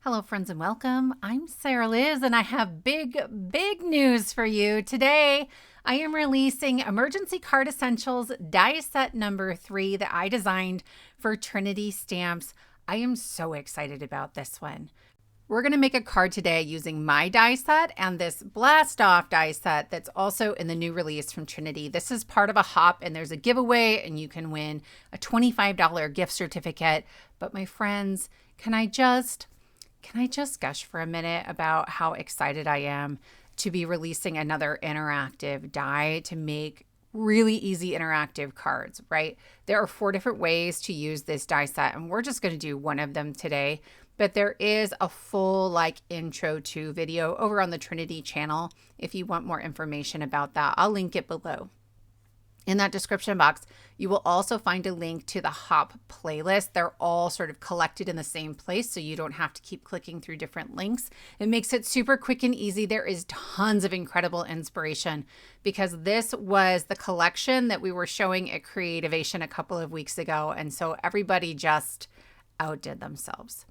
Hello friends and welcome. I'm Sarah Liz and I have big news for you. Today I am releasing Emergency Card Essentials die set number 3 that I designed for Trinity Stamps. I am so excited about this one. We're going to make a card today using my die set and this blast off die set that's also in the new release from Trinity. This is part of a hop and there's a giveaway and you can win a $25 gift certificate. But my friends, can I just gush for a minute about how excited I am to be releasing another interactive die to make really easy interactive cards, right? There are 4 different ways to use this die set, and we're just going to do one of them today. But there is a full intro to video over on the Trinity channel. If you want more information about that, I'll link it below. In that description box, you will also find a link to the Hop playlist. They're all sort of collected in the same place, so you don't have to keep clicking through different links. It makes it super quick and easy. There is tons of incredible inspiration because this was the collection that we were showing at Creativation a couple of weeks ago, and so everybody just outdid themselves.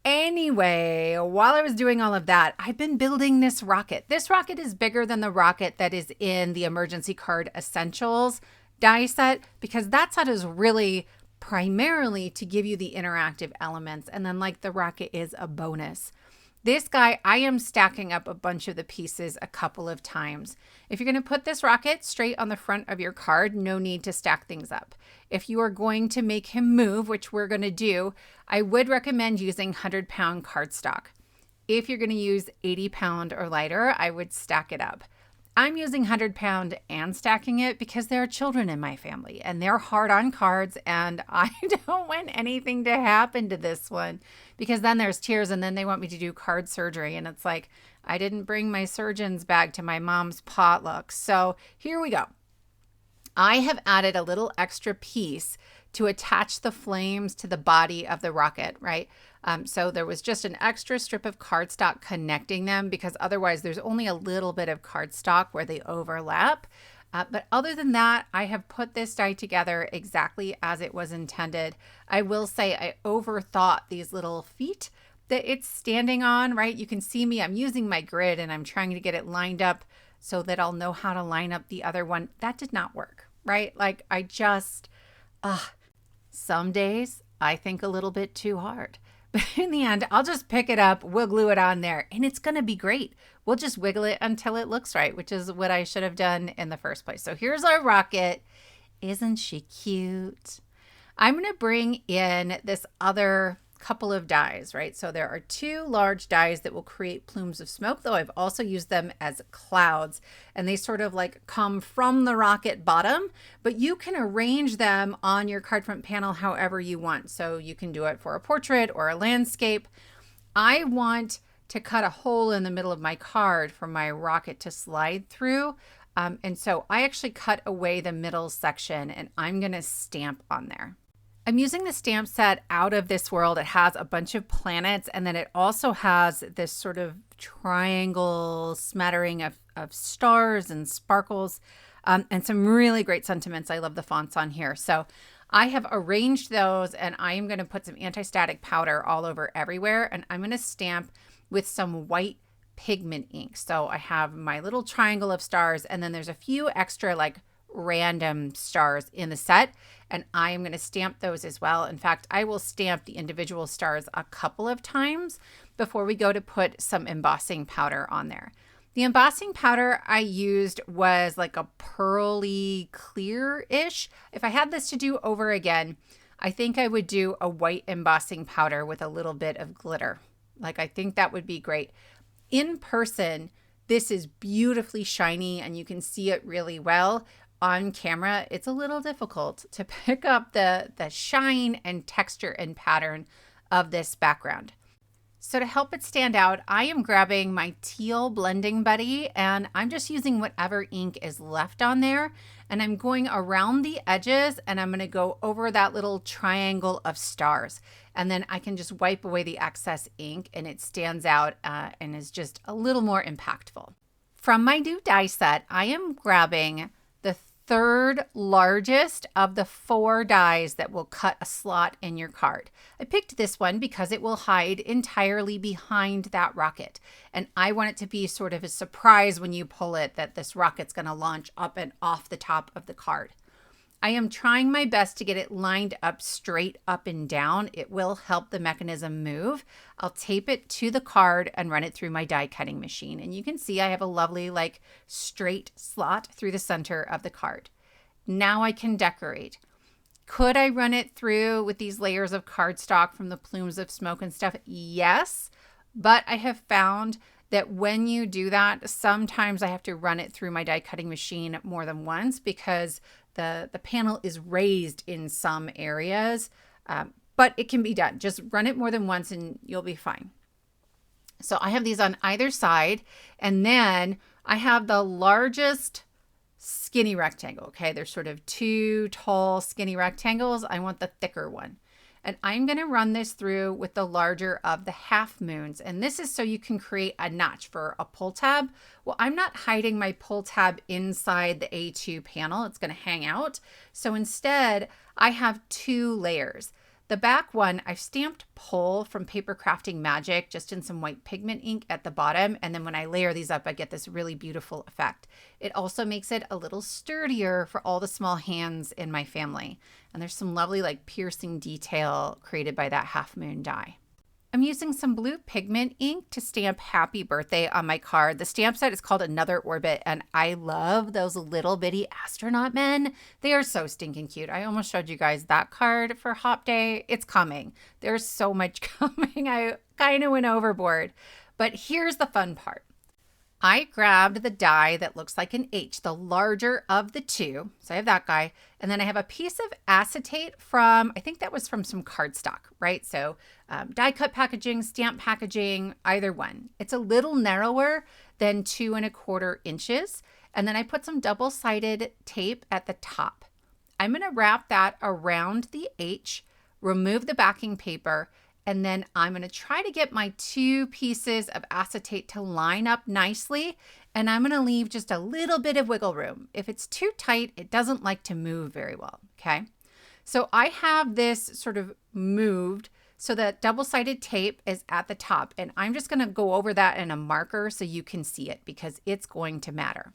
Anyway, while I was doing all of that, I've been building this rocket. This rocket is bigger than the rocket that is in the Emergency Card Essentials die set because that set is really primarily to give you the interactive elements, and then the rocket is a bonus. This guy, I am stacking up a bunch of the pieces a couple of times. If you're going to put this rocket straight on the front of your card, no need to stack things up. If you are going to make him move, which we're going to do, I would recommend using 100-pound cardstock. If you're going to use 80-pound or lighter, I would stack it up. I'm using 100-pound and stacking it because there are children in my family and they're hard on cards, and I don't want anything to happen to this one because then there's tears and then they want me to do card surgery, and it's like I didn't bring my surgeon's bag to my mom's potluck. So here we go. I have added a little extra piece to attach the flames to the body of the rocket, right? So there was just an extra strip of cardstock connecting them because otherwise there's only a little bit of cardstock where they overlap. But other than that, I have put this die together exactly as it was intended. I will say I overthought these little feet that it's standing on, right? You can see me, I'm using my grid and I'm trying to get it lined up so that I'll know how to line up the other one. That did not work, right? Some days I think a little bit too hard. But in the end, I'll just pick it up, we'll glue it on there, and it's going to be great. We'll just wiggle it until it looks right, which is what I should have done in the first place. So here's our rocket. Isn't she cute? I'm going to bring in this other couple of dies, right? So there are 2 large dies that will create plumes of smoke, though I've also used them as clouds, and they sort of come from the rocket bottom, but you can arrange them on your card front panel however you want. So you can do it for a portrait or a landscape. I want to cut a hole in the middle of my card for my rocket to slide through. And so I actually cut away the middle section and I'm going to stamp on there. I'm using the stamp set Out of This World. It has a bunch of planets, and then it also has this sort of triangle smattering of stars and sparkles, and some really great sentiments. I love the fonts on here. So I have arranged those, and I am going to put some anti-static powder all over everywhere, and I'm going to stamp with some white pigment ink. So I have my little triangle of stars, and then there's a few extra random stars in the set, and I am going to stamp those as well. In fact, I will stamp the individual stars a couple of times before we go to put some embossing powder on there. The embossing powder I used was a pearly clear-ish. If I had this to do over again, I think I would do a white embossing powder with a little bit of glitter. I think that would be great. In person, this is beautifully shiny and you can see it really well. On camera, it's a little difficult to pick up the shine and texture and pattern of this background. So to help it stand out, I am grabbing my teal blending buddy and I'm just using whatever ink is left on there, and I'm going around the edges and I'm going to go over that little triangle of stars, and then I can just wipe away the excess ink and it stands out and is just a little more impactful. From my new die set, I am grabbing the third largest of the 4 dies that will cut a slot in your card. I picked this one because it will hide entirely behind that rocket. And I want it to be sort of a surprise when you pull it that this rocket's going to launch up and off the top of the card. I am trying my best to get it lined up straight up and down. It will help the mechanism move. I'll tape it to the card and run it through my die cutting machine. And you can see I have a lovely like straight slot through the center of the card. Now I can decorate. Could I run it through with these layers of cardstock from the plumes of smoke and stuff? Yes, but I have found that when you do that, sometimes I have to run it through my die cutting machine more than once because the panel is raised in some areas, but it can be done. Just run it more than once and you'll be fine. So I have these on either side, and then I have the largest skinny rectangle. Okay, there's sort of 2 tall skinny rectangles. I want the thicker one. And I'm going to run this through with the larger of the half moons. And this is so you can create a notch for a pull tab. Well, I'm not hiding my pull tab inside the A2 panel. It's going to hang out. So instead, I have 2 layers. The back one, I've stamped pull from Paper Crafting Magic just in some white pigment ink at the bottom. And then when I layer these up, I get this really beautiful effect. It also makes it a little sturdier for all the small hands in my family. And there's some lovely like piercing detail created by that half moon die. I'm using some blue pigment ink to stamp happy birthday on my card. The stamp set is called Another Orbit, and I love those little bitty astronaut men. They are so stinking cute. I almost showed you guys that card for Hop Day. It's coming. There's so much coming. I kind of went overboard. But here's the fun part. I grabbed the die that looks like an H, the larger of the 2. So I have that guy. And then I have a piece of acetate from, I think that was from some cardstock, right? So die cut packaging, stamp packaging, either one. It's a little narrower than 2 1/4 inches. And then I put some double-sided tape at the top. I'm going to wrap that around the H, remove the backing paper, and then I'm going to try to get my 2 pieces of acetate to line up nicely. And I'm going to leave just a little bit of wiggle room. If it's too tight, it doesn't like to move very well. Okay. So I have this sort of moved so that double-sided tape is at the top. And I'm just going to go over that in a marker so you can see it because it's going to matter.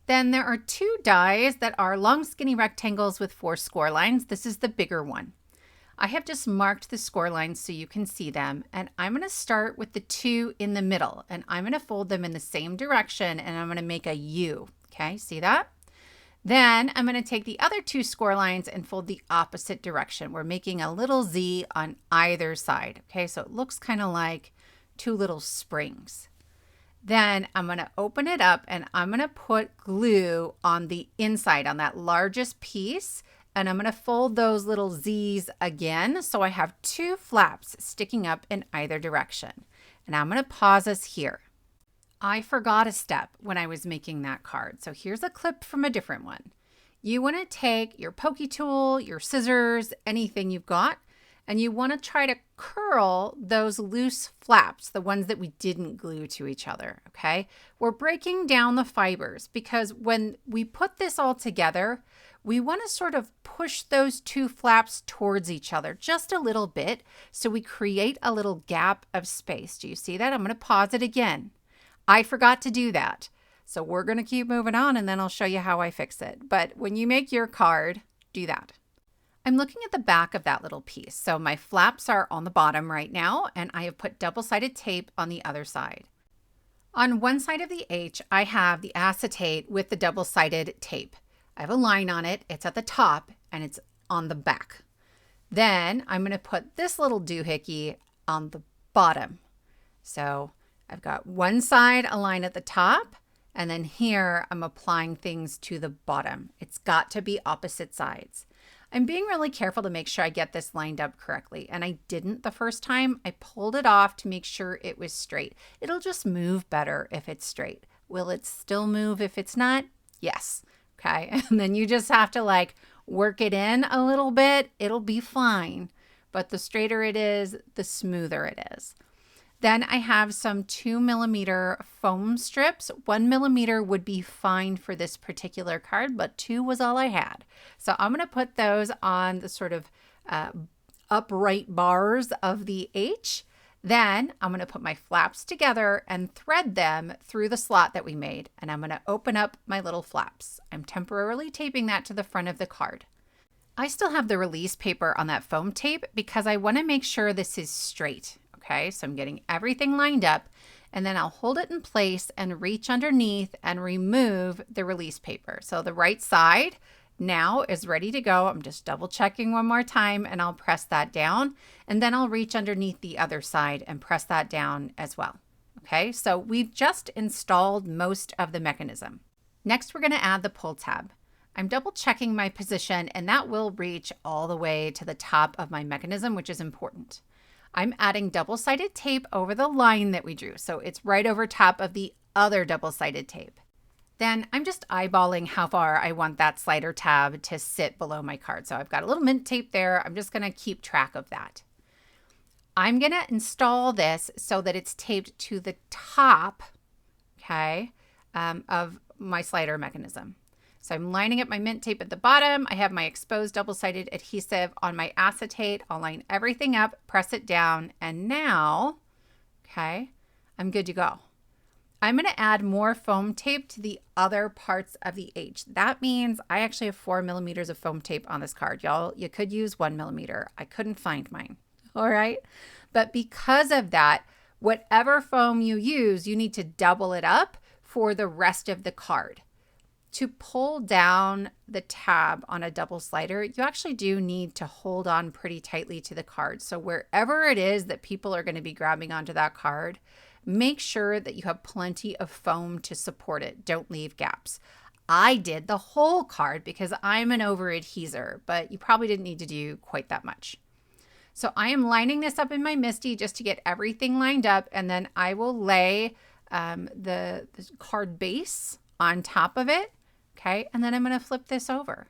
Then there are 2 dies that are long skinny rectangles with 4 score lines. This is the bigger one. I have just marked the score lines so you can see them, and I'm going to start with the 2 in the middle, and I'm going to fold them in the same direction, and I'm going to make a U. Okay, see that? Then I'm going to take the other 2 score lines and fold the opposite direction. We're making a little Z on either side. Okay, so it looks kind of like 2 little springs. Then I'm going to open it up, and I'm going to put glue on the inside on that largest piece. And I'm going to fold those little Z's again. So I have 2 flaps sticking up in either direction. And I'm going to pause us here. I forgot a step when I was making that card. So here's a clip from a different one. You want to take your pokey tool, your scissors, anything you've got, and you want to try to curl those loose flaps, the ones that we didn't glue to each other, okay? We're breaking down the fibers because when we put this all together, we want to sort of push those 2 flaps towards each other just a little bit so we create a little gap of space. Do you see that? I'm going to pause it again. I forgot to do that. So we're going to keep moving on and then I'll show you how I fix it. But when you make your card, do that. I'm looking at the back of that little piece. So my flaps are on the bottom right now, and I have put double-sided tape on the other side. On one side of the H, I have the acetate with the double-sided tape. I have a line on it, it's at the top, and it's on the back. Then I'm going to put this little doohickey on the bottom. So I've got one side a line at the top, and then here I'm applying things to the bottom. It's got to be opposite sides. I'm being really careful to make sure I get this lined up correctly, and I didn't the first time. I pulled it off to make sure it was straight. It'll just move better if it's straight. Will it still move if it's not? Yes. Okay, and then you just have to like work it in a little bit. It'll be fine, but the straighter it is, the smoother it is. Then I have some 2mm foam strips. 1mm would be fine for this particular card, but 2 was all I had. So I'm going to put those on the sort of upright bars of the H. Then I'm going to put my flaps together and thread them through the slot that we made. And I'm going to open up my little flaps. I'm temporarily taping that to the front of the card. I still have the release paper on that foam tape because I want to make sure this is straight. Okay, so I'm getting everything lined up, and then I'll hold it in place and reach underneath and remove the release paper. So the right side now is ready to go. I'm just double checking one more time, and I'll press that down, and then I'll reach underneath the other side and press that down as well. Okay, so we've just installed most of the mechanism. Next, we're going to add the pull tab. I'm double checking my position, and that will reach all the way to the top of my mechanism, which is important. I'm adding double-sided tape over the line that we drew, so it's right over top of the other double-sided tape. Then I'm just eyeballing how far I want that slider tab to sit below my card. So I've got a little mint tape there. I'm just going to keep track of that. I'm going to install this so that it's taped to the top, okay, of my slider mechanism. So I'm lining up my mint tape at the bottom. I have my exposed double-sided adhesive on my acetate. I'll line everything up, press it down, and now, okay, I'm good to go. I'm going to add more foam tape to the other parts of the H. That means I actually have 4mm of foam tape on this card, y'all. You could use 1mm. I couldn't find mine. All right. But because of that, whatever foam you use, you need to double it up for the rest of the card. To pull down the tab on a double slider, you actually do need to hold on pretty tightly to the card. So wherever it is that people are going to be grabbing onto that card, make sure that you have plenty of foam to support it. Don't leave gaps. I did the whole card because I'm an over adheser, but you probably didn't need to do quite that much. So I am lining this up in my Misti just to get everything lined up, and then I will lay the card base on top of it. Okay, and then I'm going to flip this over.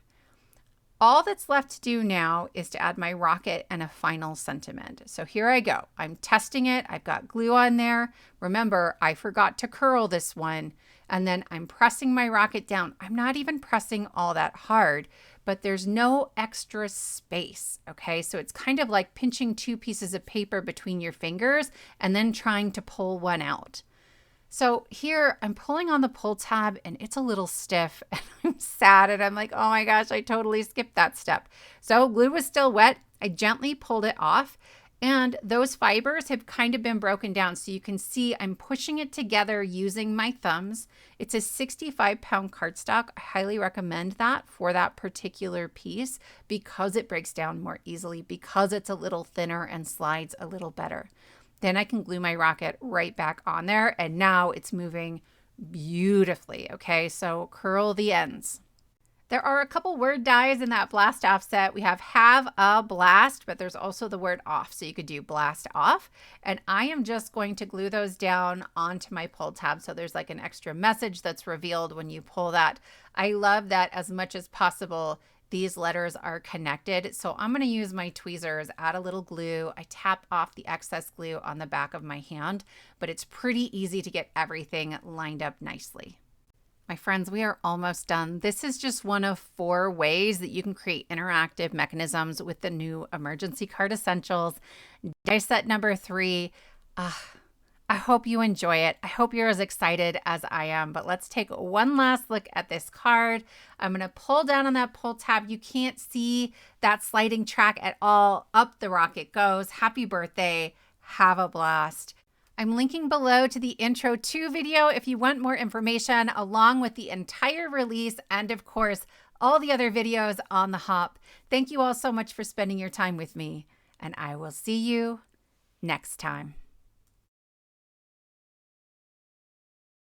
All that's left to do now is to add my rocket and a final sentiment. So here I go. I'm testing it. I've got glue on there. Remember, I forgot to curl this one. And then I'm pressing my rocket down. I'm not even pressing all that hard, but there's no extra space. Okay, so it's kind of like pinching 2 pieces of paper between your fingers and then trying to pull one out. So here I'm pulling on the pull tab and it's a little stiff and I'm sad and I'm like, oh my gosh, I totally skipped that step. So glue was still wet. I gently pulled it off and those fibers have kind of been broken down. So you can see I'm pushing it together using my thumbs. It's a 65-pound cardstock. I highly recommend that for that particular piece because it breaks down more easily, because it's a little thinner and slides a little better. Then I can glue my rocket right back on there, and now it's moving beautifully. Okay, so curl the ends. There are a couple word dies in that blast off set. We have a blast, but there's also the word off. So you could do blast off. And I am just going to glue those down onto my pull tab. So there's like an extra message that's revealed when you pull that. I love that as much as possible. These letters are connected. So I'm going to use my tweezers, add a little glue. I tap off the excess glue on the back of my hand, but it's pretty easy to get everything lined up nicely. My friends, we are almost done. This is just one of 4 ways that you can create interactive mechanisms with the new Emergency Card Essentials. Die set number 3. I hope you enjoy it. I hope you're as excited as I am, but let's take one last look at this card. I'm going to pull down on that pull tab. You can't see that sliding track at all. Up the rocket goes. Happy birthday. Have a blast. I'm linking below to the intro to video if you want more information along with the entire release and of course, all the other videos on the hop. Thank you all so much for spending your time with me and I will see you next time.